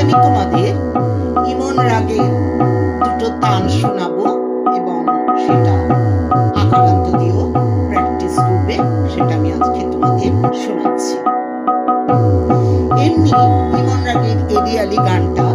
আমি তোমাদের ইমন রাগের দুটো তান শোনাবো এবং সেটা আকারান্ত দিয়েও প্র্যাকটিস করবে, সেটা আমি আজকে তোমাদের শোনাচ্ছি। এমনি ইমন রাগের এরিয়ালি গানটা